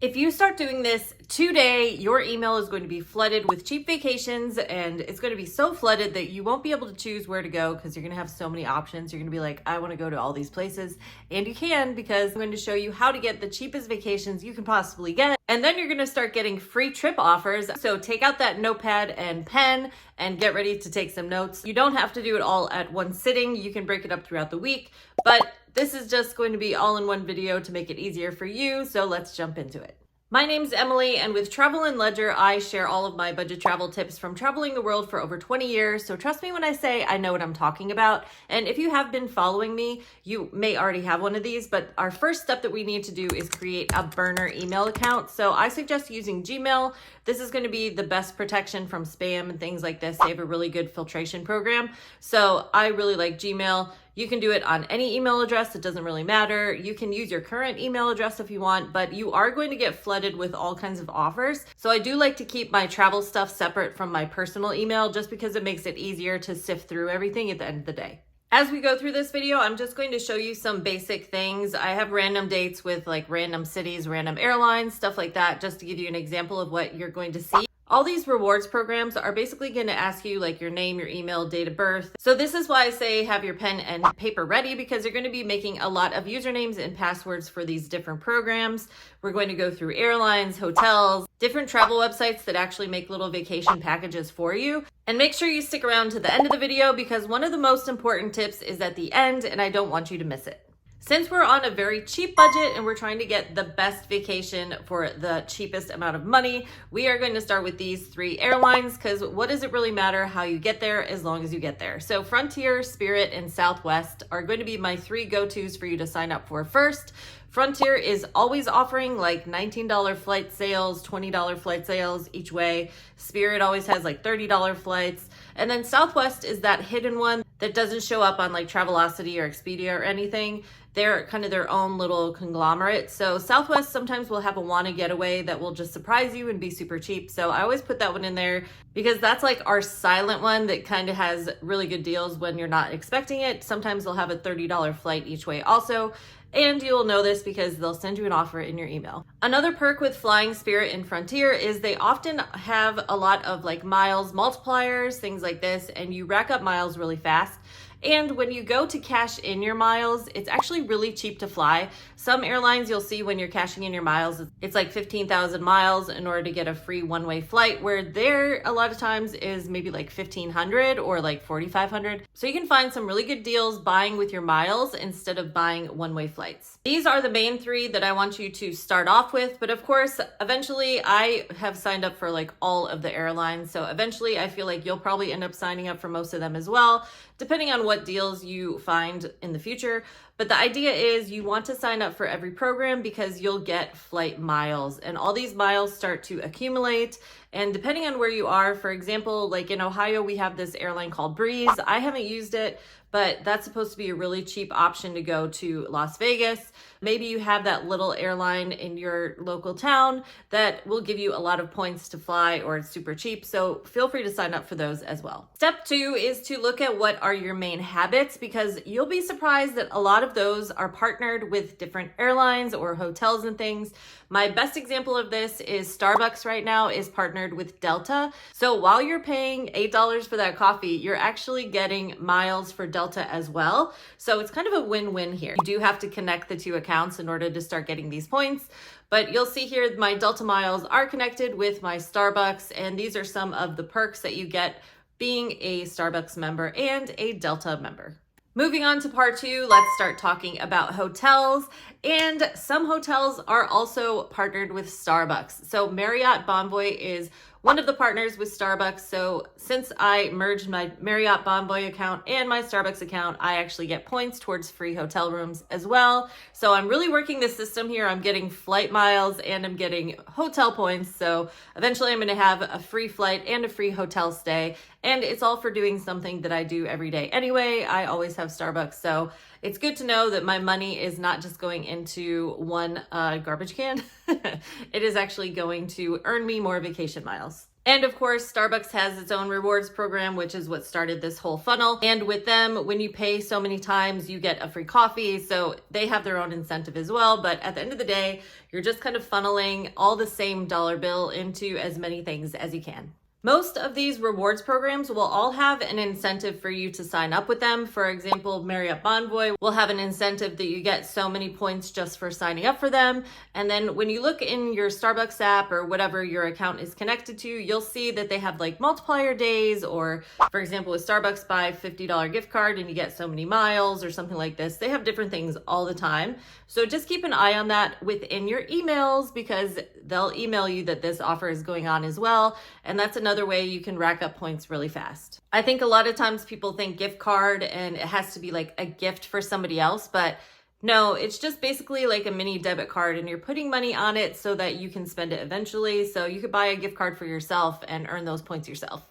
If you start doing this today, your email is going to be flooded with cheap vacations, and it's going to be so flooded that you won't be able to choose where to go because you're going to have so many options. You're going to be like, I want to go to all these places. And you can, because I'm going to show you how to get the cheapest vacations you can possibly get. And then you're going to start getting free trip offers. So take out that notepad and pen and get ready to take some notes. You don't have to do it all at one sitting. You can break it up throughout the week, but this is just going to be all in one video to make it easier for you. So let's jump into it. My name's Emily, and with Travel and Ledger, I share all of my budget travel tips from traveling the world for over 20 years. So trust me when I say I know what I'm talking about. And if you have been following me, you may already have one of these, but our first step that we need to do is create a burner email account. So I suggest using Gmail. This is going to be the best protection from spam and things like this. They have a really good filtration program. So I really like Gmail. You can do it on any email address. It doesn't really matter. You can use your current email address if you want, but you are going to get flooded with all kinds of offers. So I do like to keep my travel stuff separate from my personal email just because it makes it easier to sift through everything at the end of the day. As we go through this video, I'm just going to show you some basic things. I have random dates with like random cities, random airlines, stuff like that, just to give you an example of what you're going to see. All these rewards programs are basically going to ask you like your name, your email, date of birth. So this is why I say have your pen and paper ready, because you're going to be making a lot of usernames and passwords for these different programs. We're going to go through airlines, hotels, different travel websites that actually make little vacation packages for you. And make sure you stick around to the end of the video, because one of the most important tips is at the end, and I don't want you to miss it. Since we're on a very cheap budget and we're trying to get the best vacation for the cheapest amount of money, we are going to start with these three airlines, because what does it really matter how you get there as long as you get there? So Frontier, Spirit, and Southwest are going to be my three go-tos for you to sign up for first. Frontier is always offering like $19 flight sales, $20 flight sales each way. Spirit always has like $30 flights. And then Southwest is that hidden one that doesn't show up on like Travelocity or Expedia or anything. They're kind of their own little conglomerate. So Southwest sometimes will have a wanna getaway that will just surprise you and be super cheap. So I always put that one in there because that's like our silent one that kind of has really good deals when you're not expecting it. Sometimes they'll have a $30 flight each way also. And you'll know this because they'll send you an offer in your email. Another perk with flying Spirit and Frontier is they often have a lot of like miles multipliers, things like this, and you rack up miles really fast. And when you go to cash in your miles, it's actually really cheap to fly. Some airlines you'll see when you're cashing in your miles, it's like 15,000 miles in order to get a free one-way flight, where there a lot of times is maybe like 1,500 or like 4,500. So you can find some really good deals buying with your miles instead of buying one-way flights. These are the main three that I want you to start off with, but of course, eventually I have signed up for like all of the airlines. So eventually I feel like you'll probably end up signing up for most of them as well, depending on what deals you find in the future. But the idea is you want to sign up for every program because you'll get flight miles, and all these miles start to accumulate. And depending on where you are, for example, like in Ohio, we have this airline called Breeze. I haven't used it, but that's supposed to be a really cheap option to go to Las Vegas. Maybe you have that little airline in your local town that will give you a lot of points to fly, or it's super cheap. So feel free to sign up for those as well. Step 2 is to look at what are your main habits, because you'll be surprised that a lot of those are partnered with different airlines or hotels and things. My best example of this is Starbucks right now is partnered with Delta. So while you're paying $8 for that coffee, you're actually getting miles for Delta as well. So it's kind of a win-win here. You do have to connect the two accounts in order to start getting these points. But you'll see here my Delta miles are connected with my Starbucks, and these are some of the perks that you get being a Starbucks member and a Delta member. Moving on to part 2, let's start talking about hotels. And some hotels are also partnered with Starbucks. So Marriott Bonvoy is one of the partners with Starbucks. So since I merged my Marriott Bonvoy account and my Starbucks account, I actually get points towards free hotel rooms as well. So I'm really working this system here. I'm getting flight miles and I'm getting hotel points. So eventually I'm going to have a free flight and a free hotel stay. And it's all for doing something that I do every day anyway. I always have Starbucks. So it's good to know that my money is not just going into one garbage can. It is actually going to earn me more vacation miles. And of course, Starbucks has its own rewards program, which is what started this whole funnel. And with them, when you pay so many times, you get a free coffee. So they have their own incentive as well. But at the end of the day, you're just kind of funneling all the same dollar bill into as many things as you can. Most of these rewards programs will all have an incentive for you to sign up with them. For example, Marriott Bonvoy will have an incentive that you get so many points just for signing up for them. And then when you look in your Starbucks app or whatever your account is connected to, you'll see that they have like multiplier days, or for example, with Starbucks, buy $50 gift card and you get so many miles or something like this. They have different things all the time. So just keep an eye on that within your emails, because they'll email you that this offer is going on as well. And that's another way you can rack up points really fast. I think a lot of times people think gift card and it has to be like a gift for somebody else, but no, it's just basically like a mini debit card, and you're putting money on it so that you can spend it eventually. So you could buy a gift card for yourself and earn those points yourself.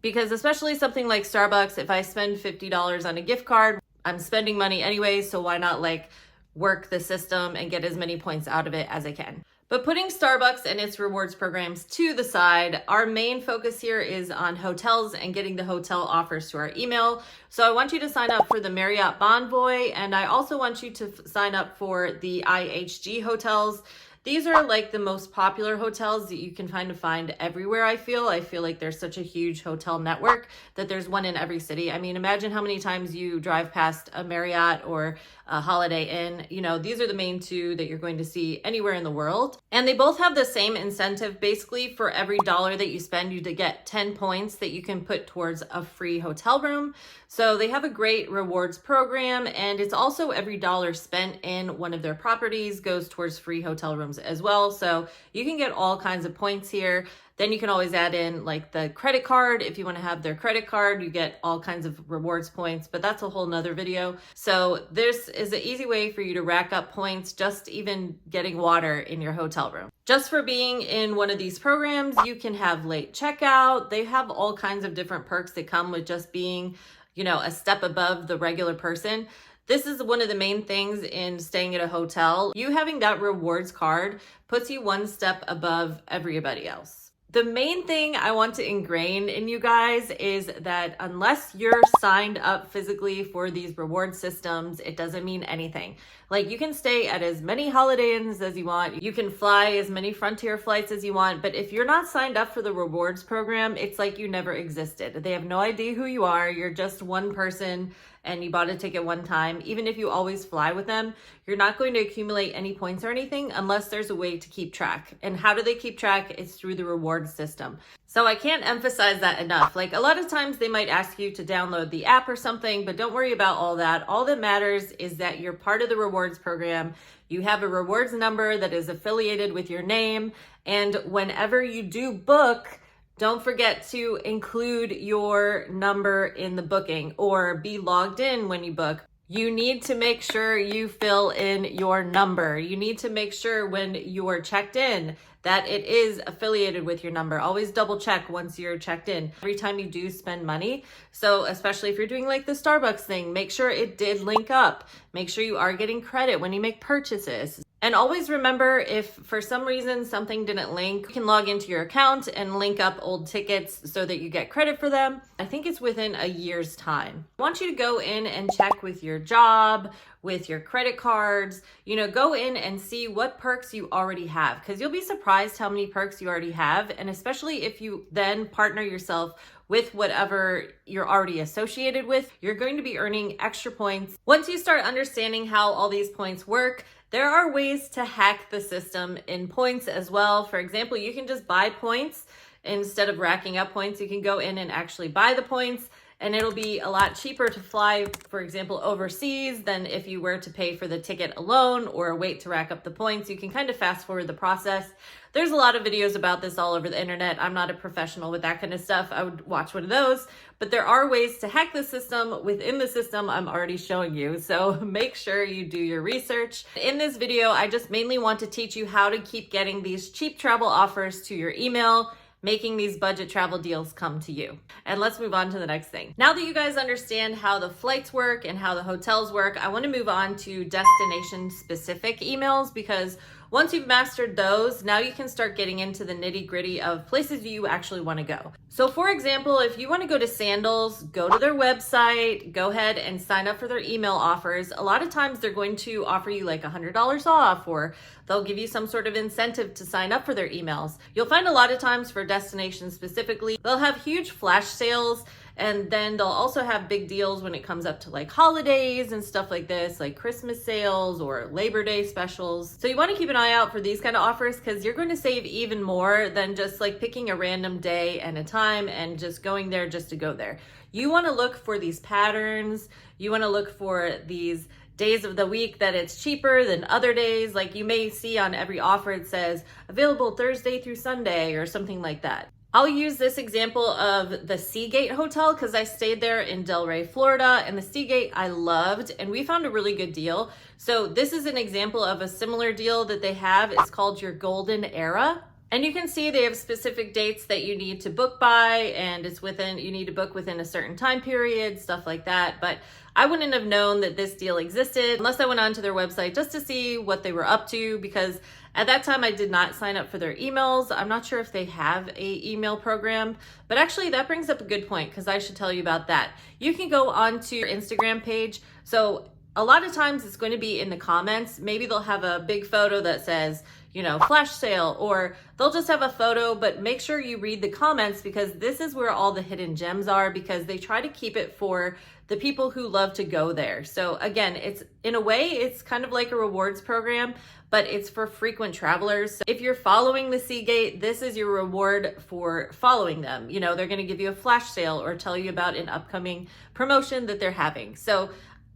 Because especially something like Starbucks, if I spend $50 on a gift card, I'm spending money anyway, so why not like work the system and get as many points out of it as I can. But putting Starbucks and its rewards programs to the side, our main focus here is on hotels and getting the hotel offers to our email. So I want you to sign up for the Marriott Bonvoy, and I also want you to sign up for the IHG hotels. These are like the most popular hotels that you can kind of find everywhere, I feel. Like there's such a huge hotel network that there's one in every city. I mean, imagine how many times you drive past a Marriott or a Holiday Inn. You know, these are the main two that you're going to see anywhere in the world. And they both have the same incentive. Basically, for every dollar that you spend, you get 10 points that you can put towards a free hotel room. So they have a great rewards program, and it's also every dollar spent in one of their properties goes towards free hotel rooms as well. So you can get all kinds of points here. Then you can always add in like the credit card. If you want to have their credit card, you get all kinds of rewards points, but that's a whole nother video. So this is an easy way for you to rack up points, just even getting water in your hotel room. Just for being in one of these programs, you can have late checkout. They have all kinds of different perks that come with just being, you know, a step above the regular person. This is one of the main things in staying at a hotel. You having that rewards card puts you one step above everybody else. The main thing I want to ingrain in you guys is that unless you're signed up physically for these reward systems, it doesn't mean anything. Like, you can stay at as many Holiday Inns as you want. You can fly as many Frontier flights as you want. But if you're not signed up for the rewards program, it's like you never existed. They have no idea who you are. You're just one person and you bought a ticket one time. Even if you always fly with them, you're not going to accumulate any points or anything unless there's a way to keep track. And how do they keep track? It's through the reward system. So I can't emphasize that enough. Like, a lot of times they might ask you to download the app or something, but don't worry about all that. All that matters is that you're part of the rewards program. You have a rewards number that is affiliated with your name. And whenever you do book, don't forget to include your number in the booking or be logged in when you book. You need to make sure you fill in your number. You need to make sure when you are checked in that it is affiliated with your number. Always double check once you're checked in every time you do spend money. So especially if you're doing like the Starbucks thing, make sure it did link up. Make sure you are getting credit when you make purchases. And always remember, if for some reason something didn't link, you can log into your account and link up old tickets so that you get credit for them. I think it's within a year's time. I want you to go in and check with your job, with your credit cards, go in and see what perks you already have, because you'll be surprised how many perks you already have. And especially if you then partner yourself with whatever you're already associated with, you're going to be earning extra points. Once you start understanding how all these points work, there are ways to hack the system in points as well. For example, you can just buy points instead of racking up points. You can go in and actually buy the points, and it'll be a lot cheaper to fly, for example, overseas than if you were to pay for the ticket alone or wait to rack up the points. You can kind of fast forward the process. There's a lot of videos about this all over the internet. I'm not a professional with that kind of stuff. I would watch one of those, but there are ways to hack the system within the system I'm already showing you. So make sure you do your research. In this video, I just mainly want to teach you how to keep getting these cheap travel offers to your email, making these budget travel deals come to you. And let's move on to the next thing. Now that you guys understand how the flights work and how the hotels work, I want to move on to destination specific emails, because Once you've mastered those, now you can start getting into the nitty-gritty of places you actually want to go. So for example, if you want to go to Sandals, go to their website, go ahead and sign up for their email offers. A lot of times they're going to offer you like $100 off, or they'll give you some sort of incentive to sign up for their emails. You'll find a lot of times for destinations specifically, they'll have huge flash sales, and then they'll also have big deals when it comes up to like holidays and stuff like this, like Christmas sales or Labor Day specials. So you want to keep an eye out for these kind of offers, because you're going to save even more than just like picking a random day and a time and just going there just to go there. You want to look for these patterns. You want to look for these days of the week that it's cheaper than other days. Like you may see on every offer, it says available Thursday through Sunday or something like that. I'll use this example of the Seagate Hotel because I stayed there in Delray, Florida, and the Seagate I loved, and we found a really good deal. So this is an example of a similar deal that they have. It's called your Golden Era. And you can see they have specific dates that you need to book by, and it's within, you need to book within a certain time period, stuff like that. But I wouldn't have known that this deal existed unless I went onto their website just to see what they were up to, because at that time I did not sign up for their emails. I'm not sure if they have a email program, but actually that brings up a good point because I should tell you about that. You can go onto your Instagram page. So a lot of times it's going to be in the comments. Maybe they'll have a big photo that says, you know, flash sale, or they'll just have a photo, but make sure you read the comments because this is where all the hidden gems are, because they try to keep it for the people who love to go there. So again, it's in a way, it's kind of like a rewards program, but it's for frequent travelers. So if you're following the Seagate, this is your reward for following them. You know, they're going to give you a flash sale or tell you about an upcoming promotion that they're having. So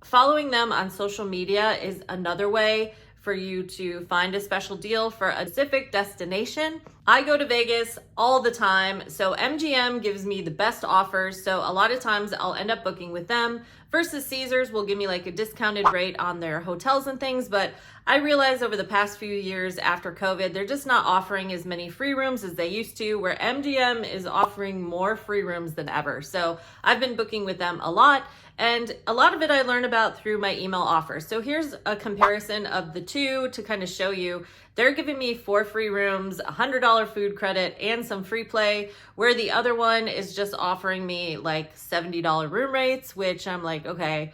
following them on social media is another way for you to find a special deal for a specific destination. I go to Vegas all the time, so MGM gives me the best offers. So a lot of times I'll end up booking with them versus Caesars will give me like a discounted rate on their hotels and things. But I realized over the past few years after COVID, they're just not offering as many free rooms as they used to, where MGM is offering more free rooms than ever. So I've been booking with them a lot, and a lot of it I learned about through my email offers. So here's a comparison of the two to kind of show you. They're giving me 4 free rooms, $100 food credit, and some free play, where the other one is just offering me like $70 room rates, which I'm like, okay,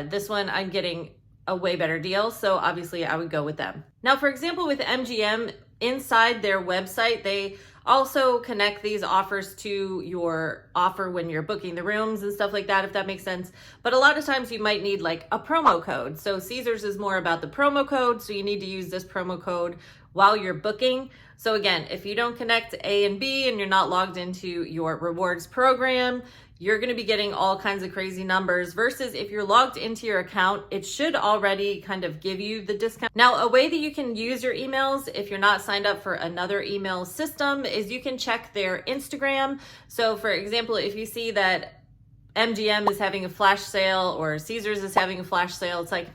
this one I'm getting a way better deal. So obviously I would go with them. Now, for example, with MGM, inside their website, they also connect these offers to your offer when you're booking the rooms and stuff like that, if that makes sense. But a lot of times you might need like a promo code. So Caesars is more about the promo code. So you need to use this promo code while you're booking. So again, if you don't connect A and B and you're not logged into your rewards program, you're going to be getting all kinds of crazy numbers, versus if you're logged into your account, it should already kind of give you the discount. Now, a way that you can use your emails if you're not signed up for another email system is you can check their Instagram. So for example, if you see that MGM is having a flash sale or Caesars is having a flash sale, it's like,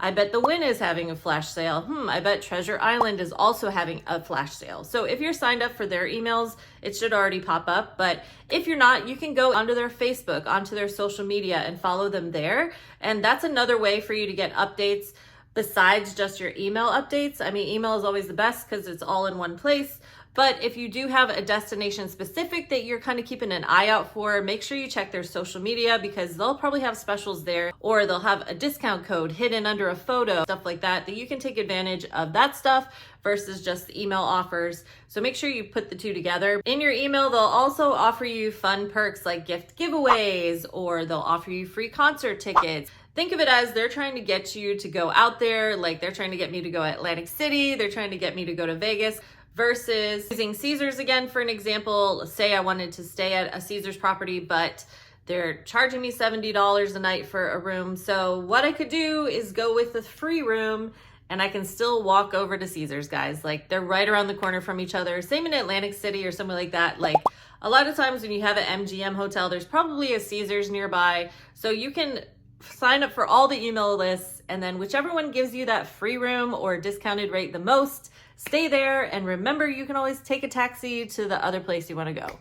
I bet the Wynn is having a flash sale. I bet Treasure Island is also having a flash sale. So if you're signed up for their emails, it should already pop up. But if you're not, you can go onto their Facebook, onto their social media and follow them there. And that's another way for you to get updates besides just your email updates. I mean, email is always the best because it's all in one place. But if you do have a destination specific that you're kind of keeping an eye out for, make sure you check their social media, because they'll probably have specials there, or they'll have a discount code hidden under a photo, stuff like that, that you can take advantage of that stuff versus just the email offers. So make sure you put the two together. In your email, they'll also offer you fun perks like gift giveaways, or they'll offer you free concert tickets. Think of it as they're trying to get you to go out there, like they're trying to get me to go to Atlantic City, they're trying to get me to go to Vegas. Versus using Caesars again for an example, say I wanted to stay at a Caesars property, but they're charging me $70 a night for a room. So what I could do is go with the free room, and I can still walk over to Caesars, guys. Like, they're right around the corner from each other. Same in Atlantic City or somewhere like that. Like, a lot of times when you have an MGM hotel, there's probably a Caesars nearby. So you can sign up for all the email lists, and then whichever one gives you that free room or discounted rate the most, stay there. And remember, you can always take a taxi to the other place you want to go.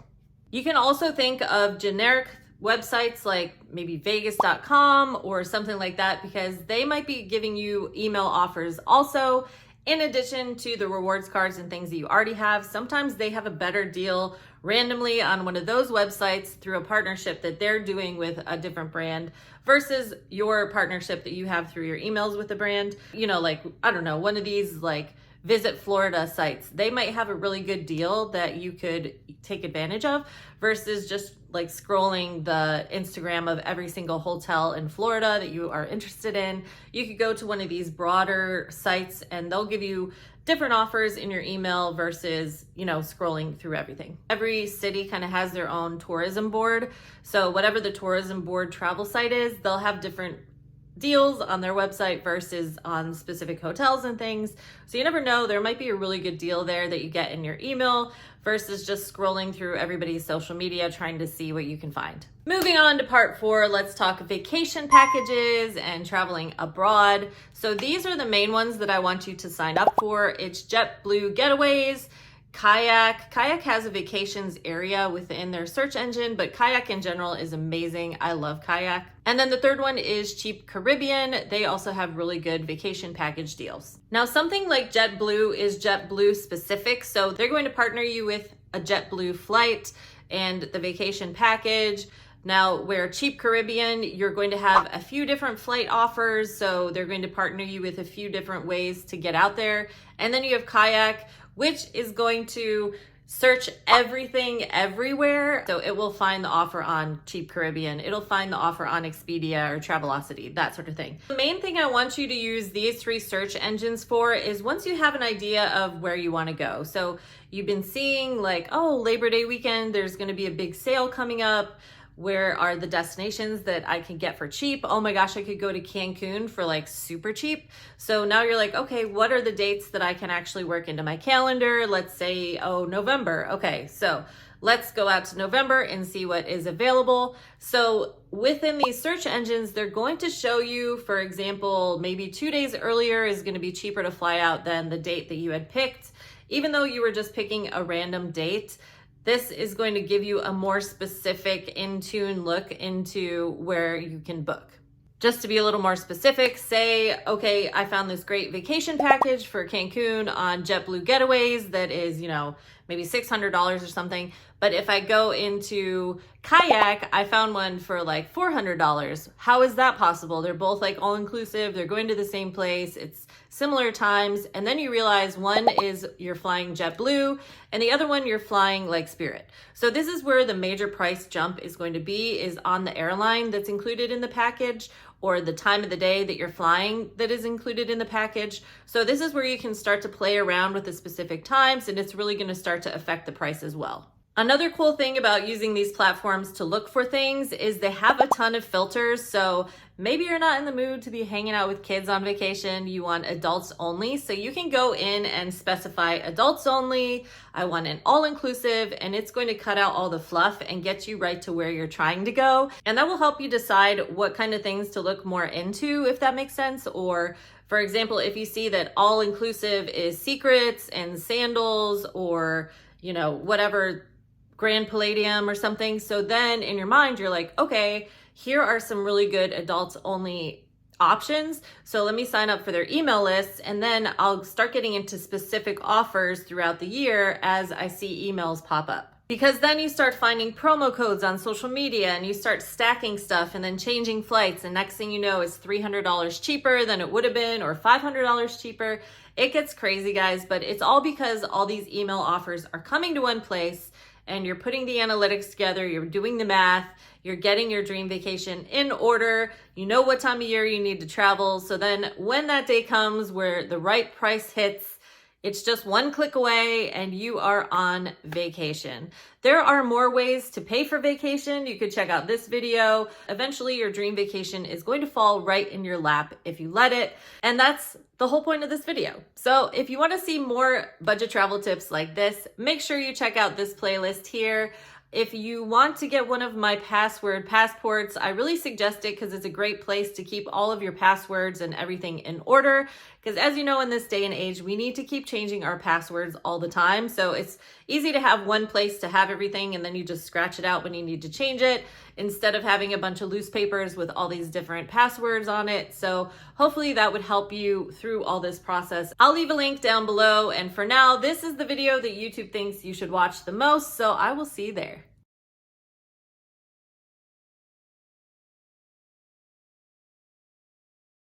You can also think of generic websites like maybe Vegas.com or something like that, because they might be giving you email offers also. In addition to the rewards cards and things that you already have, sometimes they have a better deal randomly on one of those websites through a partnership that they're doing with a different brand versus your partnership that you have through your emails with the brand. You know, like, I don't know, one of these like Visit Florida sites, they might have a really good deal that you could take advantage of versus just like scrolling the Instagram of every single hotel in Florida that you are interested in. You could go to one of these broader sites and they'll give you different offers in your email versus, you know, scrolling through everything. Every city kind of has their own tourism board. So whatever the tourism board travel site is, they'll have different deals on their website versus on specific hotels and things. So you never know, there might be a really good deal there that you get in your email versus just scrolling through everybody's social media trying to see what you can find. Moving on to part 4, let's talk vacation packages and traveling abroad. So these are the main ones that I want you to sign up for. It's JetBlue Getaways, Kayak. Kayak has a vacations area within their search engine, but Kayak in general is amazing. I love Kayak. And then the third one is Cheap Caribbean. They also have really good vacation package deals. Now, something like JetBlue is JetBlue specific. So they're going to partner you with a JetBlue flight and the vacation package. Now, where Cheap Caribbean, you're going to have a few different flight offers. So they're going to partner you with a few different ways to get out there. And then you have Kayak, which is going to search everything everywhere. So it will find the offer on Cheap Caribbean. It'll find the offer on Expedia or Travelocity, that sort of thing. The main thing I want you to use these 3 search engines for is once you have an idea of where you want to go. So you've been seeing like, oh, Labor Day weekend, there's going to be a big sale coming up. Where are the destinations that I can get for cheap? Oh my gosh, I could go to Cancun for like super cheap. So now you're like, okay, what are the dates that I can actually work into my calendar? Let's say, oh, November. Okay, so let's go out to November and see what is available. So within these search engines, they're going to show you, for example, maybe 2 days earlier is going to be cheaper to fly out than the date that you had picked. Even though you were just picking a random date, this is going to give you a more specific, in-tune look into where you can book. Just to be a little more specific, say, okay, I found this great vacation package for Cancun on JetBlue Getaways that is, you know, maybe $600 or something. But if I go into Kayak, I found one for like $400. How is that possible? They're both like all-inclusive. They're going to the same place. It's similar times. And then you realize one is you're flying JetBlue and the other one you're flying like Spirit. So this is where the major price jump is going to be, is on the airline that's included in the package or the time of the day that you're flying that is included in the package. So this is where you can start to play around with the specific times, and it's really going to start to affect the price as well. Another cool thing about using these platforms to look for things is they have a ton of filters. So maybe you're not in the mood to be hanging out with kids on vacation. You want adults only. So you can go in and specify adults only. I want an all-inclusive, and it's going to cut out all the fluff and get you right to where you're trying to go. And that will help you decide what kind of things to look more into, if that makes sense. Or for example, if you see that all-inclusive is secrets and sandals or, you know, whatever, Grand Palladium or something. So then in your mind, you're like, okay, here are some really good adults only options. So let me sign up for their email lists, and then I'll start getting into specific offers throughout the year as I see emails pop up. Because then you start finding promo codes on social media and you start stacking stuff and then changing flights. And next thing you know, it's $300 cheaper than it would have been, or $500 cheaper. It gets crazy, guys, but it's all because all these email offers are coming to one place. And you're putting the analytics together, you're doing the math, you're getting your dream vacation in order, you know what time of year you need to travel. So then when that day comes where the right price hits, it's just one click away and you are on vacation. There are more ways to pay for vacation. You could check out this video. Eventually your dream vacation is going to fall right in your lap if you let it. And that's the whole point of this video. So if you want to see more budget travel tips like this, make sure you check out this playlist here. If you want to get one of my password passports, I really suggest it because it's a great place to keep all of your passwords and everything in order. Because as you know, in this day and age, we need to keep changing our passwords all the time. So it's easy to have one place to have everything and then you just scratch it out when you need to change it instead of having a bunch of loose papers with all these different passwords on it. So hopefully that would help you through all this process. I'll leave a link down below. And for now, this is the video that YouTube thinks you should watch the most. So I will see you there.